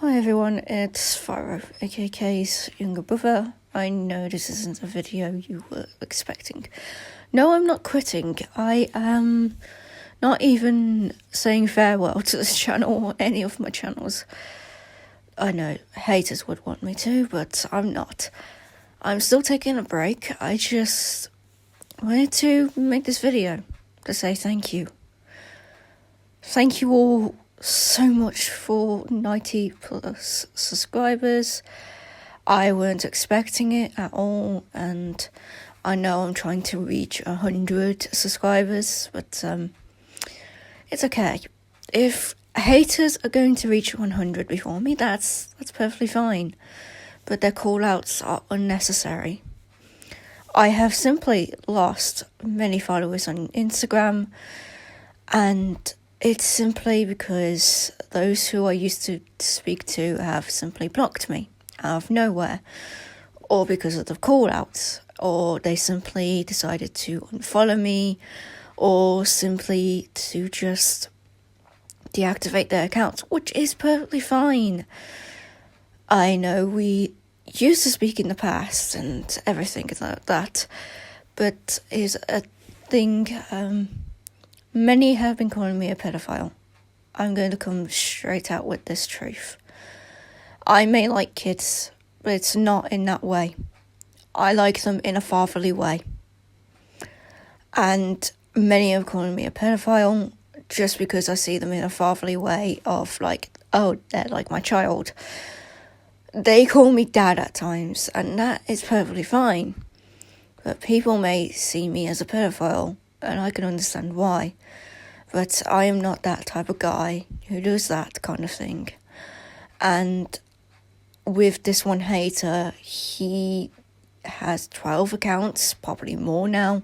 Hi everyone, it's Fyro, AKK's younger brother. I know this isn't a video you were expecting. No, I'm not quitting. I am not even saying farewell to this channel or any of my channels. I know haters would want me to, but I'm not. I'm still taking a break. I just wanted to make this video to say thank you. Thank you all so much for 90 plus subscribers. I weren't expecting it at all, and I know I'm trying to reach 100 subscribers, but it's okay. If haters are going to reach 100 before me, that's perfectly fine, but their call-outs are unnecessary. I have simply lost many followers on Instagram, and it's simply because those who I used to speak to have simply blocked me out of nowhere, or because of the call-outs, or they simply decided to unfollow me, or simply to just deactivate their accounts, which is perfectly fine. I know we used to speak in the past and everything like that, but is a thing. Many have been calling me a pedophile. I'm going to come straight out with this truth. I may like kids, but it's not in that way. I like them in a fatherly way. And many are calling me a pedophile just because I see them in a fatherly way of like, oh, they're like my child. They call me dad at times, and that is perfectly fine. But people may see me as a pedophile, and I can understand why. But I am not that type of guy who does that kind of thing. And with this one hater, he has 12 accounts, probably more now.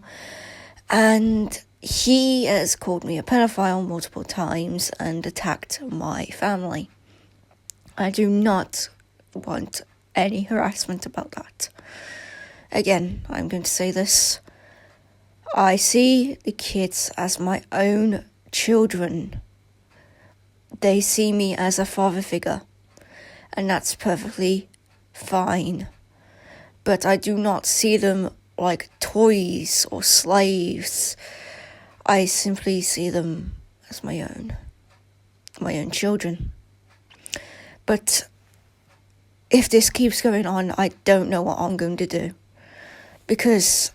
And he has called me a pedophile multiple times and attacked my family. I do not want any harassment about that. Again, I'm going to say this. I see the kids as my own children. They see me as a father figure, and that's perfectly fine. But I do not see them like toys or slaves. I simply see them as my own children. But if this keeps going on, I don't know what I'm going to do, because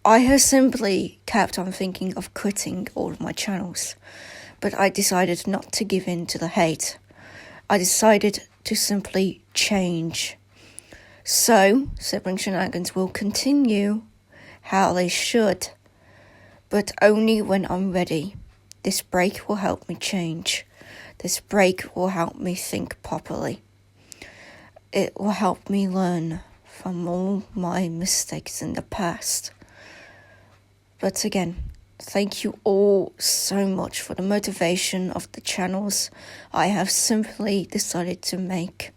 I have simply kept on thinking of quitting all of my channels, but I decided not to give in to the hate. I decided to simply change. So, Sibling Shenanigans will continue how they should, but only when I'm ready. This break will help me change. This break will help me think properly. It will help me learn from all my mistakes in the past. But again, thank you all so much for the motivation of the channels I have simply decided to make.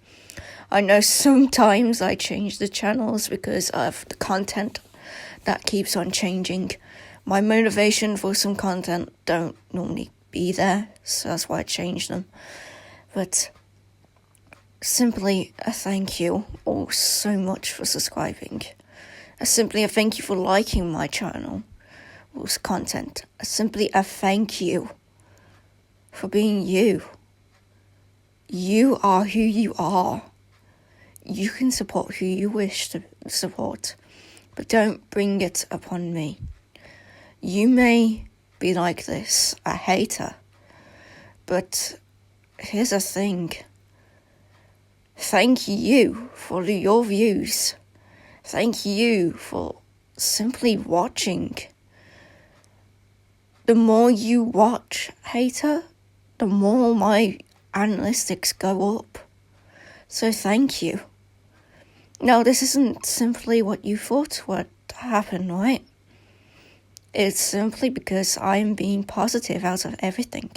I know sometimes I change the channels because of the content that keeps on changing. My motivation for some content don't normally be there, so that's why I change them. But simply a thank you all so much for subscribing. Simply a thank you for liking my channel. Content. Simply a thank you for being you. You are who you are. You can support who you wish to support, but don't bring it upon me. You may be like this, a hater, but here's the thing. Thank you for your views. Thank you for simply watching. The more you watch, hater, the more my analytics go up. So thank you. Now, this isn't simply what you thought would happen, right? It's simply because I'm being positive out of everything.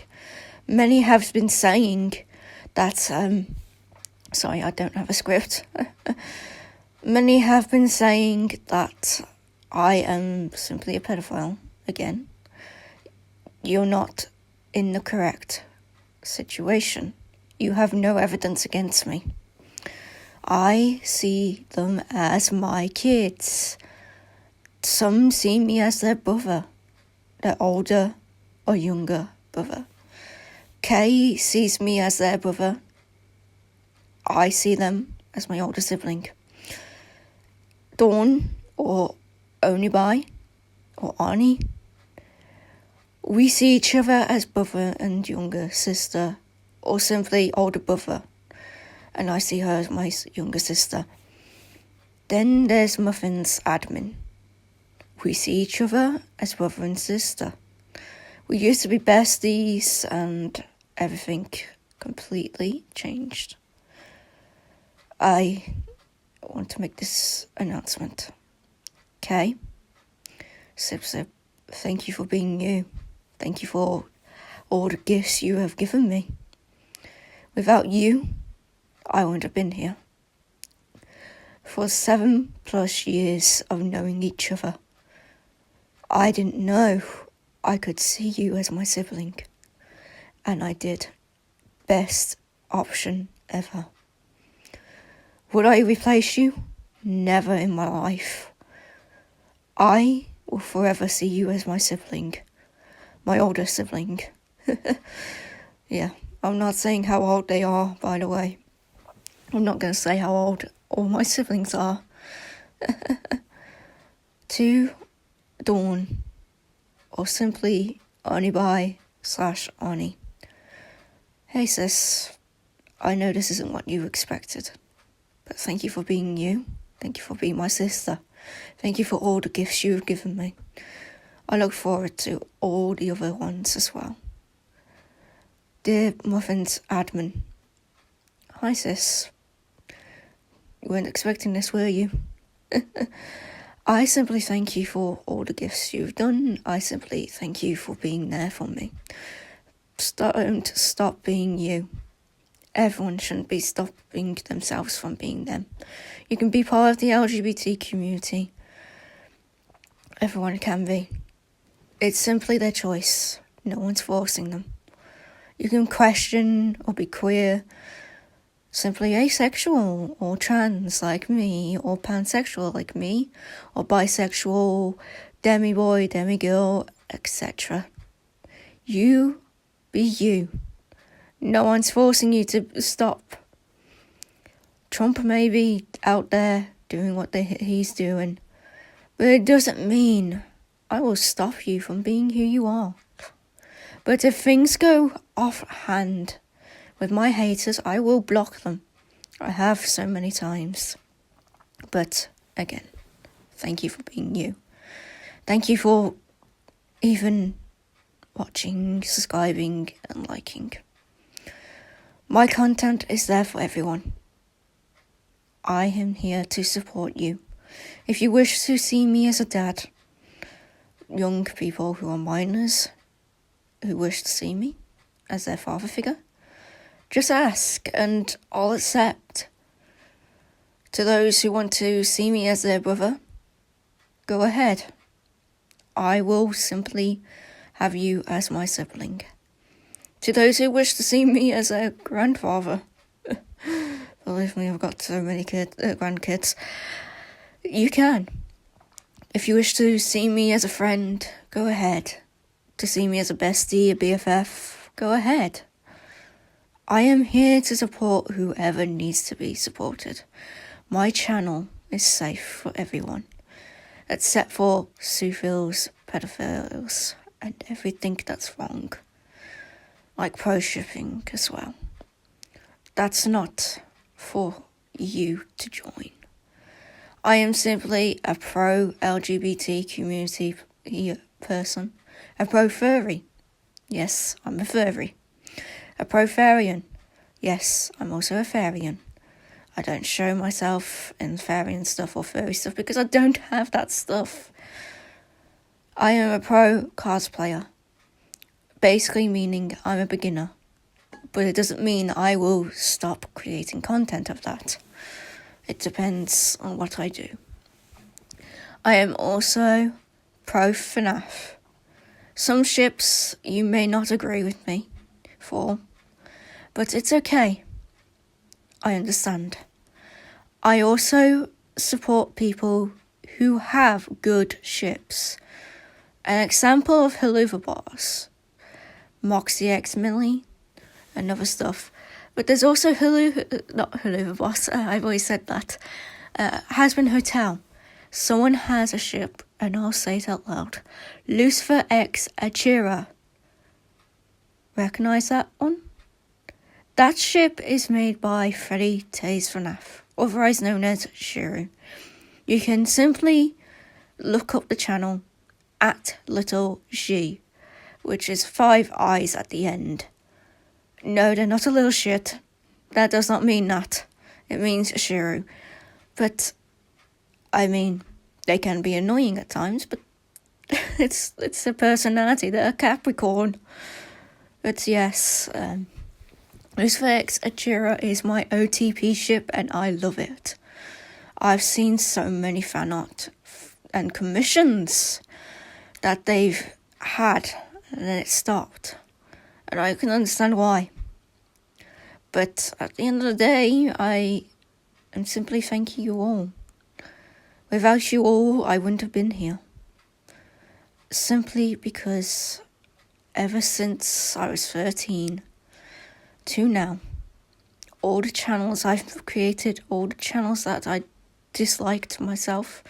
Many have been saying that, sorry, I don't have a script. Many have been saying that I am simply a pedophile again. You're not in the correct situation. You have no evidence against me. I see them as my kids. Some see me as their brother, their older or younger brother. Kay sees me as their brother. I see them as my older sibling. Dawn, or Onibai, or Ani, we see each other as brother and younger sister, or simply older brother, and I see her as my younger sister. Then there's Muffin's admin. We see each other as brother and sister. We used to be besties, and everything completely changed. I want to make this announcement. Okay? Sip, thank you for being you. Thank you for all the gifts you have given me. Without you, I wouldn't have been here. For 7+ years of knowing each other, I didn't know I could see you as my sibling. And I did. Best option ever. Would I replace you? Never in my life. I will forever see you as my sibling. My older sibling. Yeah, I'm not saying how old they are, by the way. I'm not going to say how old all my siblings are. To Dawn, or simply Onibai/Ani. Hey sis, I know this isn't what you expected, but thank you for being you. Thank you for being my sister. Thank you for all the gifts you've given me. I look forward to all the other ones as well. Dear Muffin's admin. Hi sis. You weren't expecting this, were you? I simply thank you for all the gifts you've done. I simply thank you for being there for me. Don't stop being you. Everyone shouldn't be stopping themselves from being them. You can be part of the LGBT community. Everyone can be. It's simply their choice. No one's forcing them. You can question or be queer, simply asexual or trans like me, or pansexual like me, or bisexual, demi-boy, demi-girl, etc. You be you. No one's forcing you to stop. Trump may be out there doing what he's doing, but it doesn't mean I will stop you from being who you are. But if things go off hand with my haters, I will block them. I have so many times. But again, thank you for being you. Thank you for even watching, subscribing, and liking. My content is there for everyone. I am here to support you. If you wish to see me as a dad, young people who are minors who wish to see me as their father figure, just ask and I'll accept. To those who want to see me as their brother, go ahead. I will simply have you as my sibling. To those who wish to see me as a grandfather, believe me, I've got so many grandkids, you can. If you wish to see me as a friend, go ahead. To see me as a bestie, a BFF, go ahead. I am here to support whoever needs to be supported. My channel is safe for everyone, except for zoophiles, pedophiles, and everything that's wrong. Like pro-shipping as well. That's not for you to join. I am simply a pro-LGBT community person. A pro-furry. Yes, I'm a furry. A pro-farian. Yes, I'm also a farian. I don't show myself in farian stuff or furry stuff because I don't have that stuff. I am a pro-cosplayer. Basically meaning I'm a beginner. But it doesn't mean I will stop creating content of that. It depends on what I do. I am also pro-FNAF. Some ships you may not agree with me for, But it's okay. I understand. I also support people who have good ships. An example of Haluva Boss, Moxie X Millie, and other stuff. But there's also not Haluva Boss, I've always said that. Hasbin Hotel. Someone has a ship, and I'll say it out loud. Lucifer X Achira. Recognise that one? That ship is made by Freddy Taze FNAF, otherwise known as Shiru. You can simply look up the channel at Little G, which is 5 eyes at the end. No, they're not a little shit. That does not mean that. It means Shiru. But, I mean, they can be annoying at times, but it's a personality. They're a Capricorn. But yes, Lucifer X Achira is my OTP ship and I love it. I've seen so many fan art and commissions that they've had and then it stopped. And I can understand why. But at the end of the day, I am simply thanking you all. Without you all, I wouldn't have been here. Simply because ever since I was 13 to now, all the channels I've created, all the channels that I disliked myself,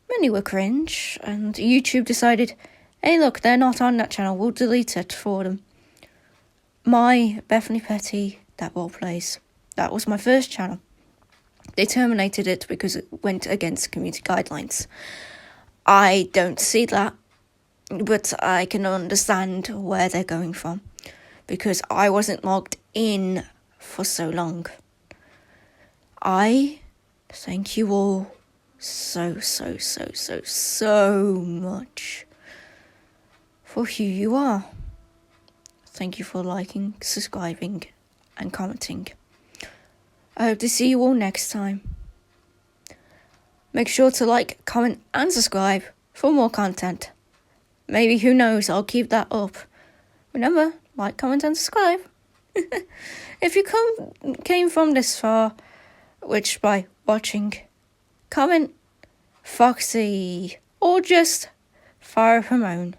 many were cringe, and YouTube decided, hey look, they're not on that channel, we'll delete it for them. My Bethany Petty, that role plays, that was my first channel. They terminated it because it went against community guidelines. I don't see that, but I can understand where they're going from, because I wasn't logged in for so long. I thank you all so much for who you are. Thank you for liking, subscribing, and commenting. I hope to see you all next time. Make sure to like, comment, and subscribe for more content. Maybe, who knows, I'll keep that up. Remember, like, comment, and subscribe. If you came from this far, which by watching, comment Foxy or just Fire Ramon.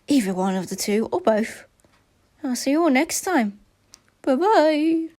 Either one of the two or both. I'll see you all next time. Bye bye.